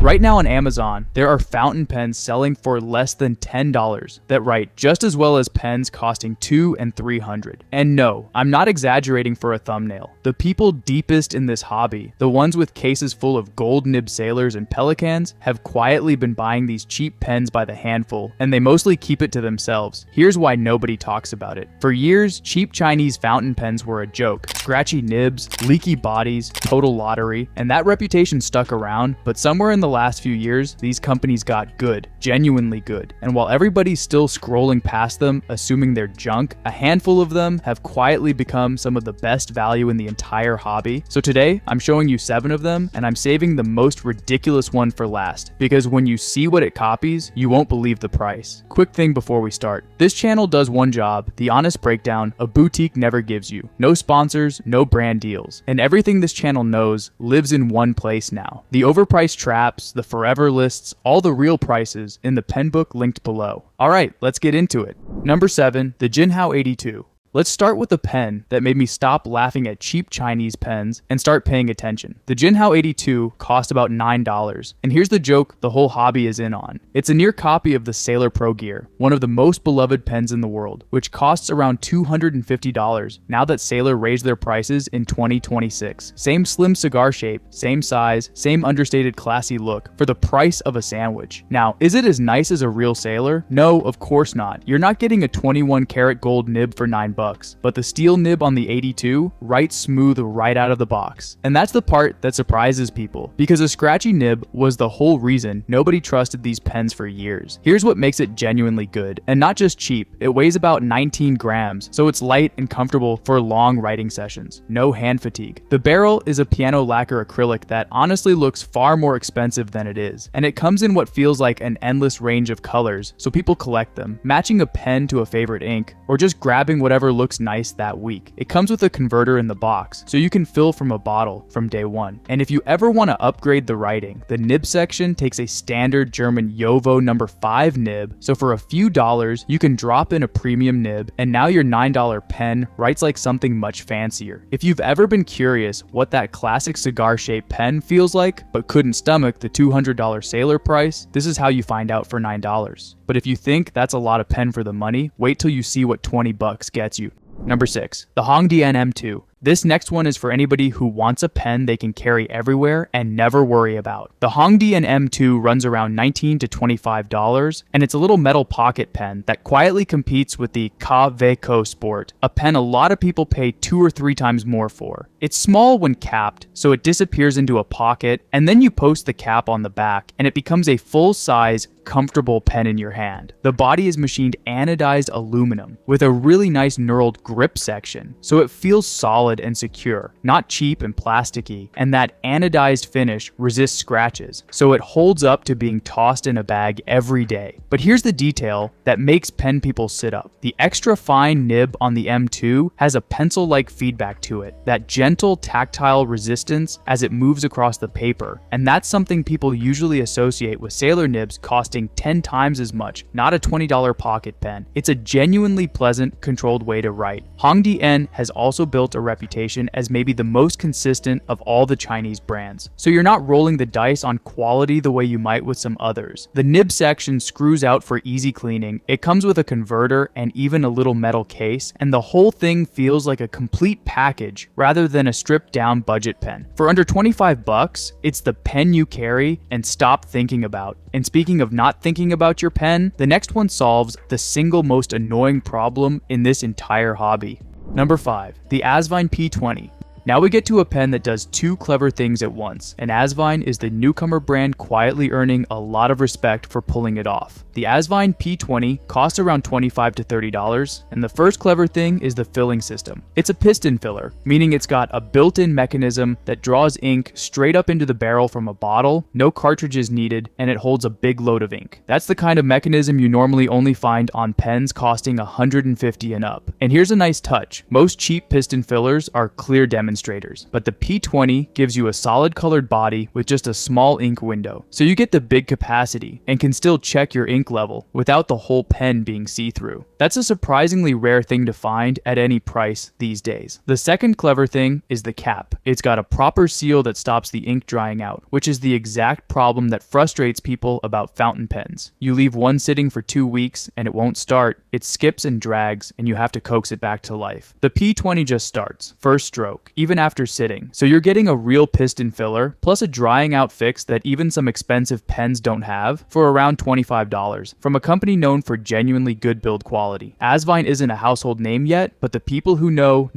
Right now on Amazon, there are fountain pens selling for less than $10 that write just as well as pens costing $200 and $300. And no, I'm not exaggerating for a thumbnail. The people deepest in this hobby, the ones with cases full of gold nib sailors and pelicans, have quietly been buying these cheap pens by the handful, and they mostly keep it to themselves. Here's why nobody talks about it. For years, cheap Chinese fountain pens were a joke. Scratchy nibs, leaky bodies, total lottery, and that reputation stuck around, but somewhere in the last few years, these companies got good, genuinely good. And while everybody's still scrolling past them, assuming they're junk, a handful of them have quietly become some of the best value in the entire hobby. So today, I'm showing you 7 of them, and I'm saving the most ridiculous one for last, because when you see what it copies, you won't believe the price. Quick thing before we start. This channel does one job, the honest breakdown a boutique never gives you. No sponsors, no brand deals. And everything this channel knows lives in one place now. The overpriced traps, the forever lists, all the real prices in the pen book linked below. Alright, let's get into it. Number 7, the Jinhao X159. Let's start with the pen that made me stop laughing at cheap Chinese pens and start paying attention. The Jinhao X159 cost about $9, and here's the joke the whole hobby is in on. It's a near copy of the Sailor Pro Gear, one of the most beloved pens in the world, which costs around $250 now that Sailor raised their prices in 2026. Same slim cigar shape, same size, same understated classy look, for the price of a sandwich. Now, is it as nice as a real Sailor? No, of course not. You're not getting a 21 karat gold nib for $9. But the steel nib on the X159 writes smooth right out of the box. And that's the part that surprises people, because a scratchy nib was the whole reason nobody trusted these pens for years. Here's what makes it genuinely good, and not just cheap. It weighs about 19 grams, so it's light and comfortable for long writing sessions. No hand fatigue. The barrel is a piano lacquer acrylic that honestly looks far more expensive than it is, and it comes in what feels like an endless range of colors, so people collect them, matching a pen to a favorite ink, or just grabbing whatever looks nice that week. It comes with a converter in the box, so you can fill from a bottle from day one. And if you ever want to upgrade the writing, the nib section takes a standard German Jowo No. 5 nib, so for a few dollars, you can drop in a premium nib, and now your $9 pen writes like something much fancier. If you've ever been curious what that classic cigar-shaped pen feels like, but couldn't stomach the $200 Sailor price, this is how you find out for $9. But if you think that's a lot of pen for the money, wait till you see what 20 bucks gets you. Number 6, the Hongdian M2. This next one is for anybody who wants a pen they can carry everywhere and never worry about. The Hongdian M2 runs around $19 to $25, and it's a little metal pocket pen that quietly competes with the Kaigulu Sport, a pen a lot of people pay 2 or 3 times more for. It's small when capped, so it disappears into a pocket, and then you post the cap on the back, and it becomes a full-size, comfortable pen in your hand. The body is machined anodized aluminum with a really nice knurled grip section, so it feels solid and secure, not cheap and plasticky, and that anodized finish resists scratches, so it holds up to being tossed in a bag every day. But here's the detail that makes pen people sit up. The extra fine nib on the M2 has a pencil-like feedback to it, that gentle tactile resistance as it moves across the paper, and that's something people usually associate with Sailor nibs costing 10 times as much, not a $20 pocket pen. It's a genuinely pleasant, controlled way to write. Hongdian has also built a reputation as maybe the most consistent of all the Chinese brands, so you're not rolling the dice on quality the way you might with some others. The nib section screws out for easy cleaning, it comes with a converter and even a little metal case, and the whole thing feels like a complete package rather than a stripped down budget pen. For under 25 bucks, it's the pen you carry and stop thinking about. And speaking of not thinking about your pen, the next one solves the single most annoying problem in this entire hobby. Number 5, the Asvine P20. Now we get to a pen that does 2 clever things at once, and Asvine is the newcomer brand quietly earning a lot of respect for pulling it off. The Asvine P20 costs around $25 to $30, and the first clever thing is the filling system. It's a piston filler, meaning it's got a built-in mechanism that draws ink straight up into the barrel from a bottle, no cartridges needed, and it holds a big load of ink. That's the kind of mechanism you normally only find on pens costing $150 and up. And here's a nice touch. Most cheap piston fillers are clear demonstrators. demonstrators, but the P20 gives you a solid colored body with just a small ink window. So you get the big capacity and can still check your ink level without the whole pen being see-through. That's a surprisingly rare thing to find at any price these days. The second clever thing is the cap. It's got a proper seal that stops the ink drying out, which is the exact problem that frustrates people about fountain pens. You leave one sitting for 2 weeks and it won't start, it skips and drags, and you have to coax it back to life. The P20 just starts, first stroke, even after sitting. So you're getting a real piston filler, plus a drying out fix that even some expensive pens don't have, for around $25, from a company known for genuinely good build quality. Asvine isn't a household name yet, but the people who know,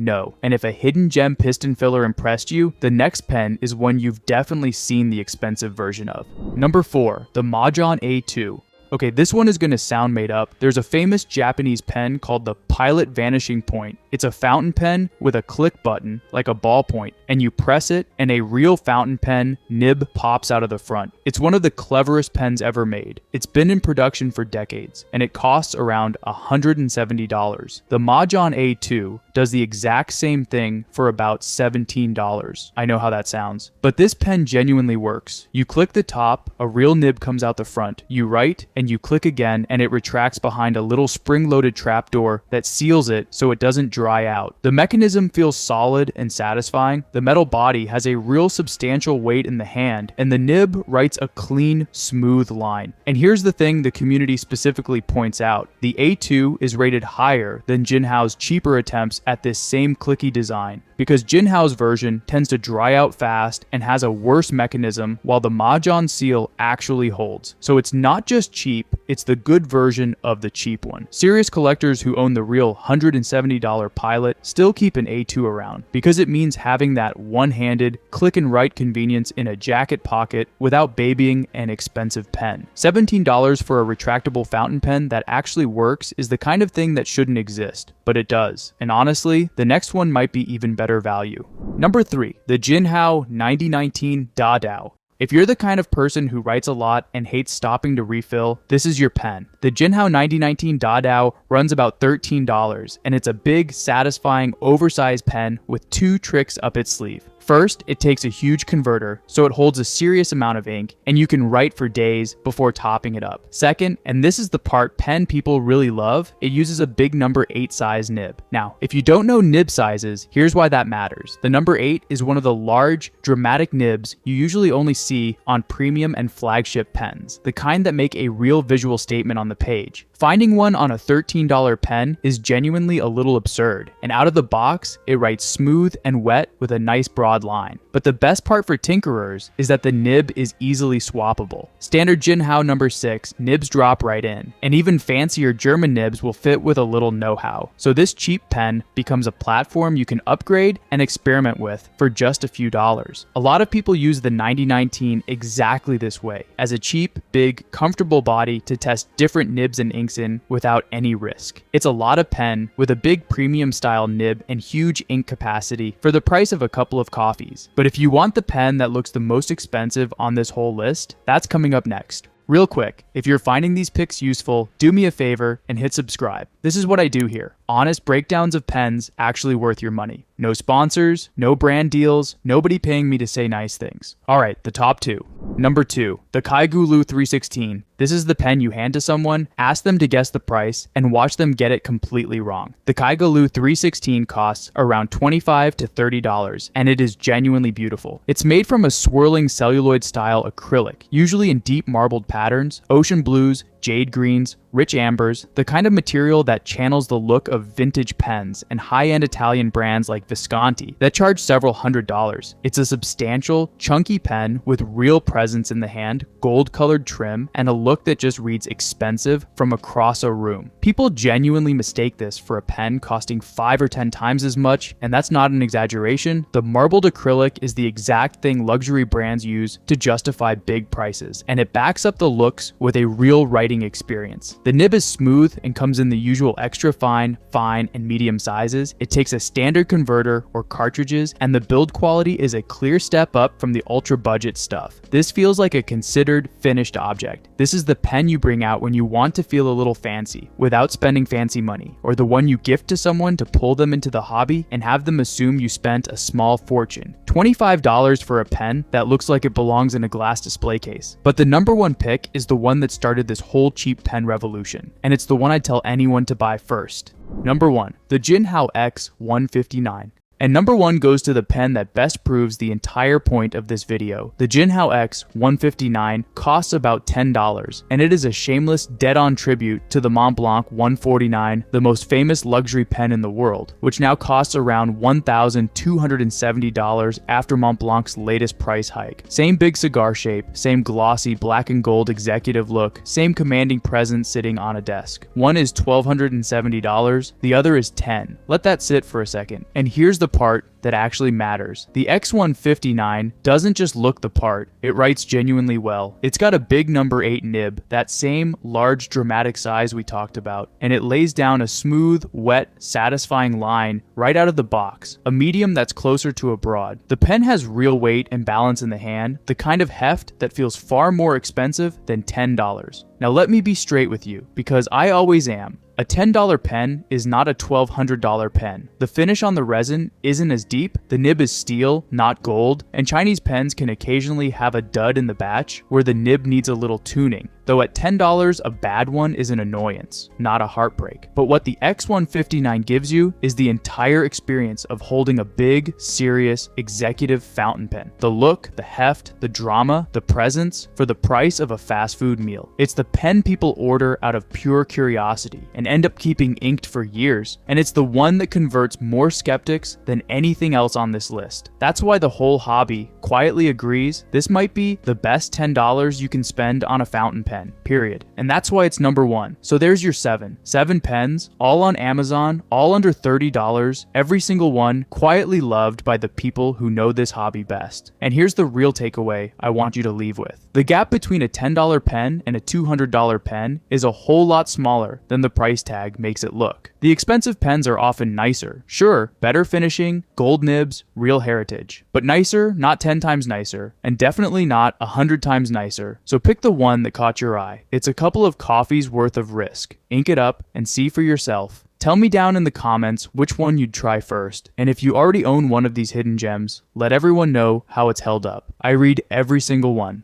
and if a hidden gem piston filler impressed you, the next pen is one you've definitely seen the expensive version of. Number 4, the Majohn A2. Okay, this one is going to sound made up. There's a famous Japanese pen called the Pilot Vanishing Point. It's a fountain pen with a click button, like a ballpoint, and you press it, and a real fountain pen nib pops out of the front. It's one of the cleverest pens ever made. It's been in production for decades, and it costs around $170. The Majohn A2 does the exact same thing for about $17. I know how that sounds. But this pen genuinely works. You click the top, a real nib comes out the front. You write, and you click again, and it retracts behind a little spring-loaded trapdoor that seals it so it doesn't dry out. The mechanism feels solid and satisfying. The metal body has a real substantial weight in the hand, and the nib writes a clean, smooth line. And here's the thing the community specifically points out. The A2 is rated higher than Jinhao's cheaper attempts at this same clicky design, because Jinhao's version tends to dry out fast and has a worse mechanism, while the Majohn seal actually holds. So it's not just cheap, it's the good version of the cheap one. Serious collectors who own the real $170 Pilot still keep an A2 around, because it means having that one-handed, click and write convenience in a jacket pocket without babying an expensive pen. $17 for a retractable fountain pen that actually works is the kind of thing that shouldn't exist, but it does. And honestly, the next one might be even better value. Number 3, the Jinhao 9019 Da. If you're the kind of person who writes a lot and hates stopping to refill, this is your pen. The Jinhao 9019 Da runs about $13, and it's a big, satisfying, oversized pen with 2 tricks up its sleeve. First, it takes a huge converter, so it holds a serious amount of ink, and you can write for days before topping it up. Second, and this is the part pen people really love, it uses a big number 8 size nib. Now, if you don't know nib sizes, here's why that matters. The number 8 is one of the large, dramatic nibs you usually only see on premium and flagship pens, the kind that make a real visual statement on the page. Finding one on a $13 pen is genuinely a little absurd, and out of the box, it writes smooth and wet with a nice broad line. But the best part for tinkerers is that the nib is easily swappable. Standard Jinhao number 6 nibs drop right in, and even fancier German nibs will fit with a little know-how. So this cheap pen becomes a platform you can upgrade and experiment with for just a few dollars. A lot of people use the 9019 exactly this way, as a cheap, big, comfortable body to test different nibs and inks in without any risk. It's a lot of pen with a big premium style nib and huge ink capacity for the price of a couple of coffees. But if you want the pen that looks the most expensive on this whole list, that's coming up next. Real quick, if you're finding these picks useful, do me a favor and hit subscribe. This is what I do here. Honest breakdowns of pens actually worth your money. No sponsors, no brand deals, nobody paying me to say nice things. Alright, the top 2. Number 2, the Kaigulu 316. This is the pen you hand to someone, ask them to guess the price, and watch them get it completely wrong. The Kaigulu 316 costs around $25 to $30, and it is genuinely beautiful. It's made from a swirling celluloid style acrylic, usually in deep marbled patterns, ocean blues, jade greens, rich ambers, the kind of material that channels the look of vintage pens and high-end Italian brands like Visconti that charge several $100s. It's a substantial, chunky pen with real presence in the hand, gold-colored trim, and a look that just reads expensive from across a room. People genuinely mistake this for a pen costing 5 or 10 times as much, and that's not an exaggeration. The marbled acrylic is the exact thing luxury brands use to justify big prices, and it backs up the looks with a real writing experience. The nib is smooth and comes in the usual extra fine, fine, and medium sizes. It takes a standard converter or cartridges, and the build quality is a clear step up from the ultra budget stuff. This feels like a considered, finished object. This is the pen you bring out when you want to feel a little fancy, without spending fancy money, or the one you gift to someone to pull them into the hobby and have them assume you spent a small fortune. $25 for a pen that looks like it belongs in a glass display case. But the number one pick is the one that started this whole cheap pen revolution, and it's the one I'd tell anyone to buy first. Number 1. The Jinhao X159. And number 1 goes to the pen that best proves the entire point of this video. The Jinhao X159 costs about $10, and it is a shameless, dead-on tribute to the Montblanc 149, the most famous luxury pen in the world, which now costs around $1,270 after Montblanc's latest price hike. Same big cigar shape, same glossy black and gold executive look, same commanding presence sitting on a desk. One is $1,270, the other is $10. Let that sit for a second. And here's the part that actually matters. The X159 doesn't just look the part, it writes genuinely well. It's got a big number 8 nib, that same large dramatic size we talked about, and it lays down a smooth, wet, satisfying line right out of the box, a medium that's closer to a broad. The pen has real weight and balance in the hand, the kind of heft that feels far more expensive than $10. Now let me be straight with you, because I always am. A $10 pen is not a $1,200 pen. The finish on the resin isn't as deep, the nib is steel, not gold, and Chinese pens can occasionally have a dud in the batch where the nib needs a little tuning. Though at $10, a bad one is an annoyance, not a heartbreak. But what the X159 gives you is the entire experience of holding a big, serious, executive fountain pen. The look, the heft, the drama, the presence, for the price of a fast food meal. It's the pen people order out of pure curiosity and end up keeping inked for years. And it's the one that converts more skeptics than anything else on this list. That's why the whole hobby quietly agrees this might be the best $10 you can spend on a fountain pen. Period. And that's why it's number 1. So there's your 7 pens, all on Amazon, all under $30, every single one quietly loved by the people who know this hobby best. And here's the real takeaway I want you to leave with. The gap between a $10 pen and a $200 pen is a whole lot smaller than the price tag makes it look. The expensive pens are often nicer. Sure, better finishing, gold nibs, real heritage. But nicer, not 10 times nicer, and definitely not 100 times nicer. So pick the one that caught your eye. It's a couple of coffees worth of risk. Ink it up and see for yourself. Tell me down in the comments which one you'd try first, and if you already own one of these hidden gems, let everyone know how it's held up. I read every single one.